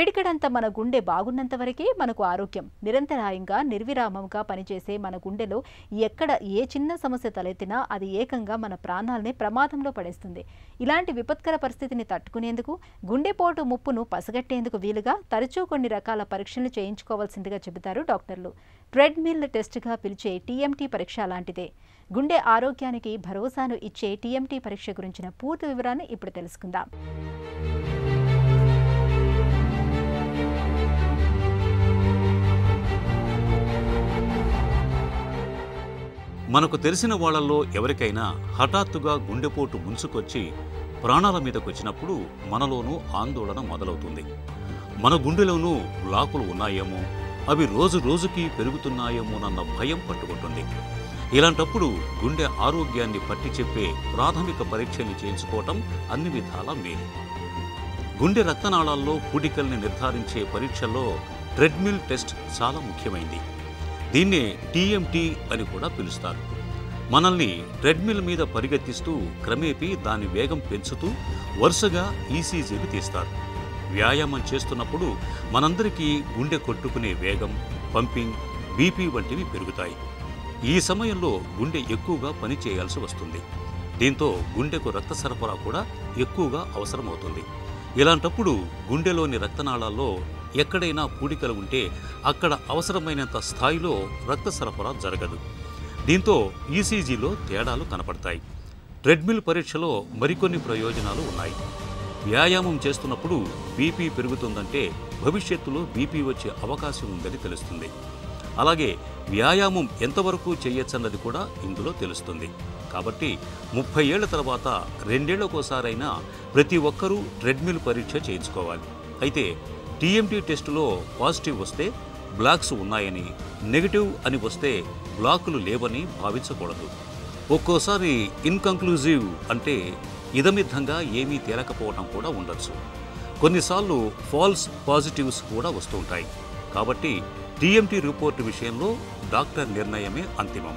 పిడికెడంత మన గుండె బాగున్నంత వరకే మనకు ఆరోగ్యం. నిరంతరాయంగా నిర్విరామంగా పనిచేసే మన గుండెలో ఎక్కడ ఏ చిన్న సమస్య తలెత్తినా అది ఏకంగా మన ప్రాణాలనే ప్రమాదంలో పడేస్తుంది. ఇలాంటి విపత్కర పరిస్థితిని తట్టుకునేందుకు, గుండెపోటు ముప్పును పసిగట్టేందుకు వీలుగా తరచూ కొన్ని రకాల పరీక్షలు చేయించుకోవాల్సిందిగా చెబుతారు డాక్టర్లు. ట్రెడ్మిల్ టెస్ట్గా పిలిచే టీఎంటీ పరీక్ష అలాంటిదే. గుండె ఆరోగ్యానికి భరోసాను ఇచ్చే టీఎంటీ పరీక్ష గురించిన పూర్తి వివరాన్ని ఇప్పుడు తెలుసుకుందాం. మనకు తెలిసిన వాళ్లలో ఎవరికైనా హఠాత్తుగా గుండెపోటు ముంచుకొచ్చి ప్రాణాల మీదకొచ్చినప్పుడు మనలోనూ ఆందోళన మొదలవుతుంది. మన గుండెలోనూ బ్లాకులు ఉన్నాయేమో, అవి రోజు రోజుకి పెరుగుతున్నాయేమోనన్న భయం పట్టుకుంటుంది. ఇలాంటప్పుడు గుండె ఆరోగ్యాన్ని పట్టి చెప్పే ప్రాథమిక పరీక్షల్ని చేయించుకోవటం అన్ని విధాలా మేలు. గుండె రక్తనాళాల్లో పూడికల్ని నిర్ధారించే పరీక్షల్లో ట్రెడ్మిల్ టెస్ట్ చాలా ముఖ్యమైంది. దీన్నే టీఎంటీ అని కూడా పిలుస్తారు. మనల్ని ట్రెడ్మిల్ మీద పరిగెత్తిస్తూ క్రమేపీ దాని వేగం పెంచుతూ వరుసగా ఈసీజీలు తీస్తారు. వ్యాయామం చేస్తున్నప్పుడు మనందరికీ గుండె కొట్టుకునే వేగం, పంపింగ్, బీపీ వంటివి పెరుగుతాయి. ఈ సమయంలో గుండె ఎక్కువగా పనిచేయాల్సి వస్తుంది. దీంతో గుండెకు రక్త సరఫరా కూడా ఎక్కువగా అవసరమవుతుంది. ఇలాంటప్పుడు గుండెలోని రక్తనాళాల్లో ఎక్కడైనా పూడికలు ఉంటే అక్కడ అవసరమైనంత స్థాయిలో రక్త సరఫరా జరగదు. దీంతో ఈసీజీలో తేడాలు కనపడతాయి. ట్రెడ్మిల్ పరీక్షలో మరికొన్ని ప్రయోజనాలు ఉన్నాయి. వ్యాయామం చేస్తున్నప్పుడు బీపీ పెరుగుతుందంటే భవిష్యత్తులో బీపీ వచ్చే అవకాశం ఉందని తెలుస్తుంది. అలాగే వ్యాయామం ఎంతవరకు చేయొచ్చన్నది కూడా ఇందులో తెలుస్తుంది. కాబట్టి 30 ఏళ్ల తర్వాత 2 ఏళ్లకోసారైనా ప్రతి ఒక్కరూ ట్రెడ్మిల్ పరీక్ష చేయించుకోవాలి. అయితే టీఎంటీ టెస్టులో పాజిటివ్ వస్తే బ్లాక్స్ ఉన్నాయని, నెగిటివ్ అని వస్తే బ్లాకులు లేవని భావించకూడదు. ఒక్కోసారి ఇన్కంక్లూజివ్ అంటే ఇదమిద్ధంగా ఏమీ తేలకపోవడం కూడా ఉండొచ్చు. కొన్నిసార్లు ఫాల్స్ పాజిటివ్స్ కూడా వస్తుంటాయి. కాబట్టి టీఎంటీ రిపోర్టు విషయంలో డాక్టర్ నిర్ణయమే అంతిమం.